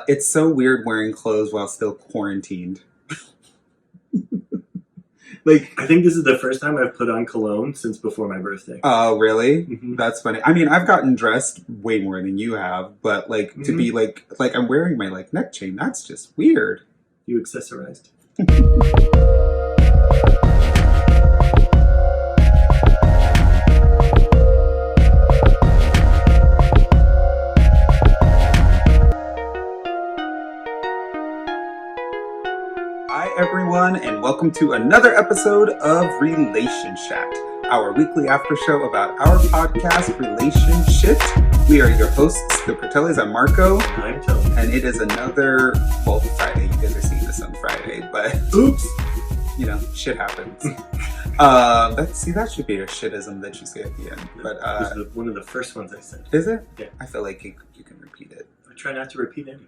It's so weird wearing clothes while still quarantined. Like, I think this is the first time I've put on cologne since before my birthday. oh, really? Mm-hmm. That's funny. I mean, I've gotten dressed way more than you have, but like to be like I'm wearing my like neck chain. That's just weird. You accessorized. Hi, everyone, and welcome to another episode of Relationshit, our weekly after show about our podcast, Relationshit. We are your hosts, the Cortellis. I'm Marko. I'm Tony. And it is another, well, Friday. You guys are seeing this on Friday, but oops, you know, shit happens. That should be a shitism that you say at the end. But this is one of the first ones I said. Is it? Yeah. I feel like you can repeat it. I try not to repeat any.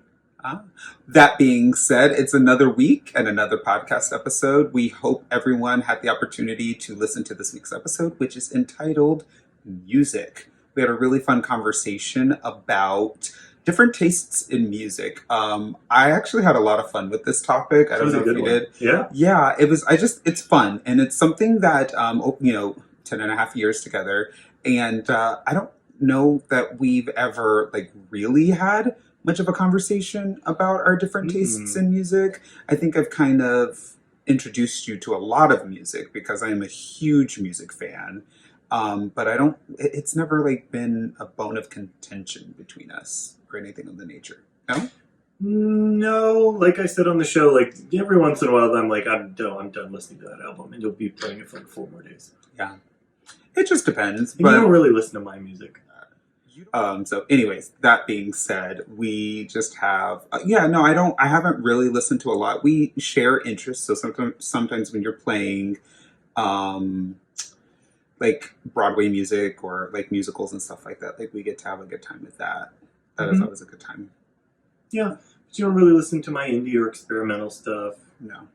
That being said, it's another week and another podcast episode. We hope everyone had the opportunity to listen to this week's episode, which is entitled Music. We had a really fun conversation about different tastes in music. I actually had a lot of fun with this topic. I don't know if you did. Yeah. Yeah, it's fun. And it's something that, 10 and a half years together. And I don't know that we've ever really had much of a conversation about our different tastes in music. I think I've kind of introduced you to a lot of music because I am a huge music fan. But it's never been a bone of contention between us or anything of the nature. No? No, like I said on the show, every once in a while I'm done listening to that album, and you'll be playing it for 4 more days. Yeah. It just depends. And you don't really listen to my music. So anyways, that being said, we just have, I haven't really listened to a lot. We share interests. So sometimes when you're playing, Broadway music or musicals and stuff like that, we get to have a good time with that. That is always a good time. Yeah. But you don't really listen to my indie or experimental stuff. No.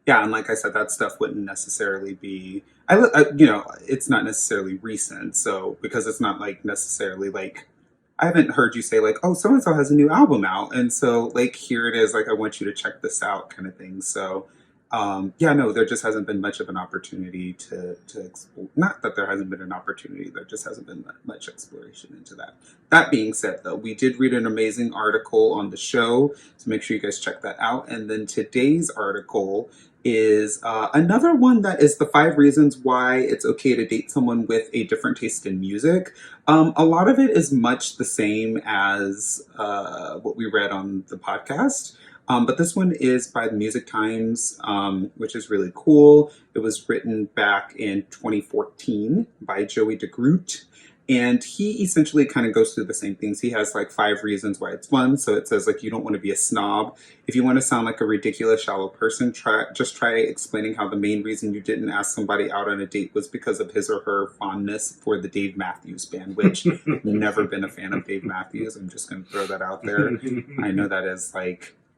Yeah, and like I said, that stuff wouldn't necessarily be. It's not necessarily recent. So because it's not necessarily I haven't heard you say oh, so and so has a new album out, and so here it is. I want you to check this out, kind of thing. So there just hasn't been much of an opportunity to explore. Not that there hasn't been an opportunity, there just hasn't been much exploration into that. That being said, though, we did read an amazing article on the show, so make sure you guys check that out. And then today's article is another one that is the 5 reasons why it's okay to date someone with a different taste in music. A lot of it is much the same as what we read on the podcast. But this one is by the Music Times, which is really cool. It was written back in 2014 by Joey DeGroot. And he essentially kind of goes through the same things. He has 5 reasons why it's fun. So it says you don't want to be a snob. If you want to sound like a ridiculous, shallow person, just try explaining how the main reason you didn't ask somebody out on a date was because of his or her fondness for the Dave Matthews Band, which I've never been a fan of Dave Matthews. I'm just going to throw that out there. I know that is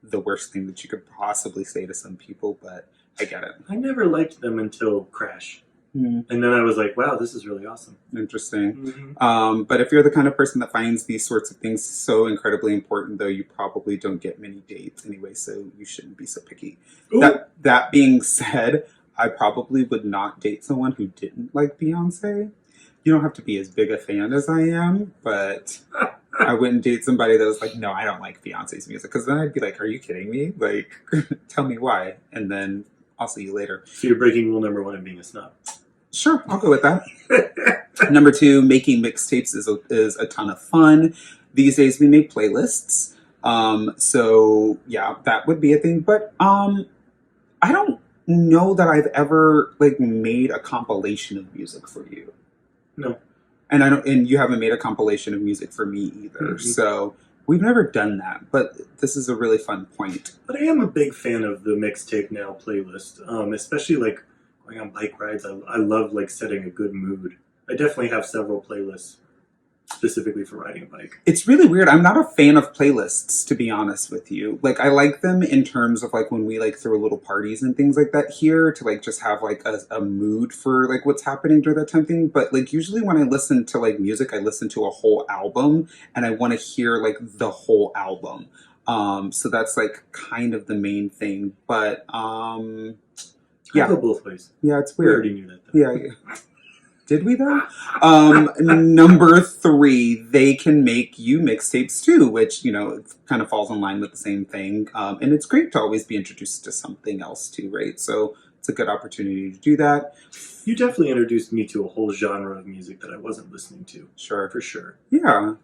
the worst thing that you could possibly say to some people, but I get it. I never liked them until Crash. And then I was like, wow, this is really awesome. Interesting. But if you're the kind of person that finds these sorts of things so incredibly important, though, you probably don't get many dates anyway, so you shouldn't be so picky. That being said, I probably would not date someone who didn't like Beyonce. You don't have to be as big a fan as I am, but I wouldn't date somebody that was no, I don't like Beyonce's music. Because then I'd be are you kidding me? Tell me why. And then I'll see you later. So you're breaking rule number 1 of being a snob. Sure, I'll go with that. Number 2, making mixtapes is a ton of fun. These days we make playlists. So yeah, that would be a thing. But I don't know that I've ever made a compilation of music for you. No. And you haven't made a compilation of music for me either. So we've never done that, but this is a really fun point. But I am a big fan of the Mixtape Now playlist, especially going on bike rides. I love setting a good mood. I definitely have several playlists. specifically for riding a bike. It's really weird. I'm not a fan of playlists, to be honest with you. Like, I like them in terms of like when we like throw little parties and things like that here to like just have like a mood for like what's happening during that time thing. But like usually when I listen to like music, I listen to a whole album and I want to hear like the whole album. So that's like kind of the main thing. But I yeah, go both ways. yeah, it's We weird. already knew that, though. Yeah. Did we though? Number 3, they can make you mixtapes too, which, you know, kind of falls in line with the same thing. And it's great to always be introduced to something else too, right? So it's a good opportunity to do that. You definitely introduced me to a whole genre of music that I wasn't listening to. Sure. For sure. Yeah.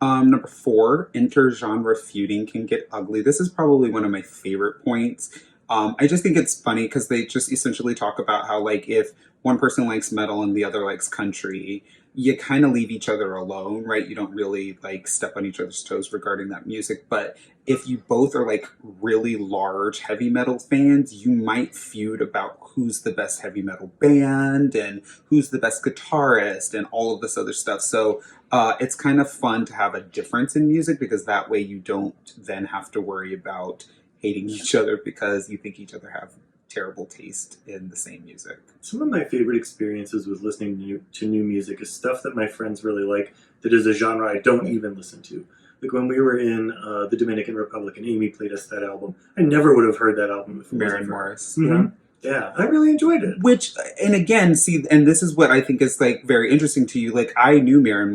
Number 4, inter-genre feuding can get ugly. This is probably one of my favorite points. I just think it's funny because they just essentially talk about how, like, if one person likes metal and the other likes country, you kind of leave each other alone, right? You don't really, like, step on each other's toes regarding that music. But if you both are, like, really large heavy metal fans, you might feud about who's the best heavy metal band and who's the best guitarist and all of this other stuff. So it's kind of fun to have a difference in music because that way you don't then have to worry about hating each other because you think each other have terrible taste in the same music. Some of my favorite experiences with listening to new music is stuff that my friends really like that is a genre I don't even listen to. Like when we were in the Dominican Republic and Amy played us that album, I never would have heard that album if it wasn't Maren for her. Morris. Mm-hmm. Yeah, I really enjoyed it. Which, and again, see, and this is what I think is like very interesting to you. Like, I knew Maren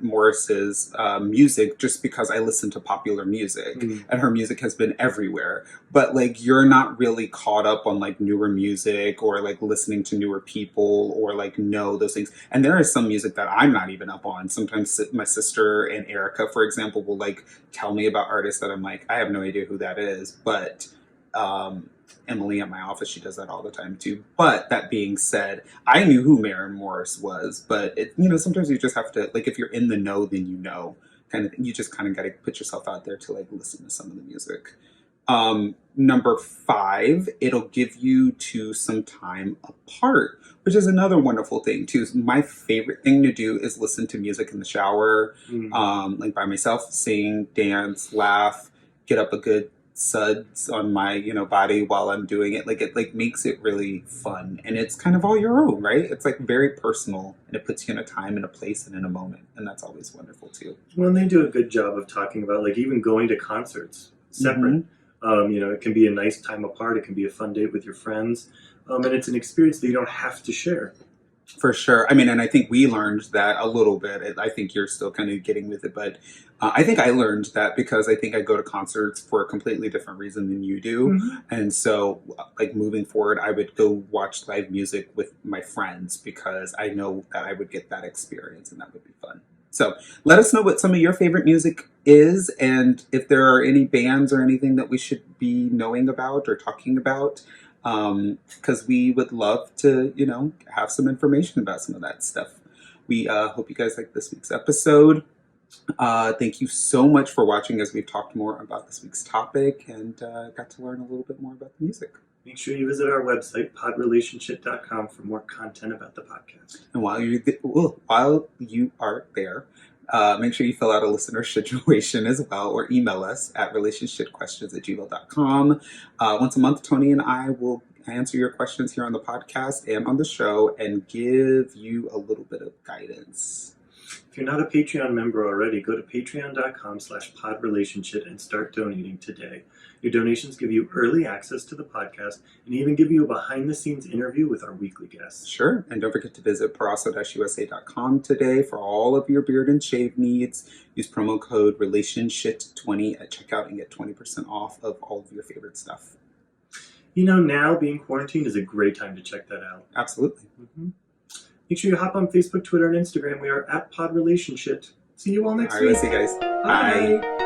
Morris's music just because I listened to popular music, and her music has been everywhere. But like, you're not really caught up on like newer music or like listening to newer people or like know those things. And there is some music that I'm not even up on. Sometimes my sister and Erica, for example, will like tell me about artists that I'm like, I have no idea who that is, but Emily at my office, she does that all the time too. But that being said, I knew who Maren Morris was, but it, you know, sometimes you just have to, like, if you're in the know, then you know, kind of thing. You just kind of got to put yourself out there to like listen to some of the music. Number 5, it'll give you to some time apart, which is another wonderful thing too. My favorite thing to do is listen to music in the shower, like by myself, sing, dance, laugh, get up a good suds on my, you know, body while I'm doing it. Like, it like makes it really fun, and it's kind of all your own, right? It's like very personal, and it puts you in a time and a place and in a moment, and that's always wonderful too. Well, they do a good job of talking about like even going to concerts separate. You know, it can be a nice time apart. It can be a fun date with your friends, and it's an experience that you don't have to share. For sure. I mean, and I think we learned that a little bit. I think you're still kind of getting with it, but I think I learned that because I think I go to concerts for a completely different reason than you do. And so, like, moving forward, I would go watch live music with my friends because I know that I would get that experience and that would be fun. So let us know what some of your favorite music is and if there are any bands or anything that we should be knowing about or talking about. Because we would love to, you know, have some information about some of that stuff. We hope you guys like this week's episode. Thank you so much for watching as we've talked more about this week's topic and got to learn a little bit more about the music. Make sure you visit our website, podrelationshit.com, for more content about the podcast. And while you are there, make sure you fill out a listener situation as well, or email us at relationshitquestions@gmail.com. Once a month, Tony and I will answer your questions here on the podcast and on the show and give you a little bit of guidance. If you're not a Patreon member already, go to patreon.com/podrelationshit and start donating today. Your donations give you early access to the podcast and even give you a behind-the-scenes interview with our weekly guests. Sure. And don't forget to visit paraso-usa.com today for all of your beard and shave needs. Use promo code Relationshit20 at checkout and get 20% off of all of your favorite stuff. You know, now being quarantined is a great time to check that out. Absolutely. Make sure you hop on Facebook, Twitter, and Instagram. We are at PodRelationshit. See you all next week. All right, see you guys. Bye. Bye.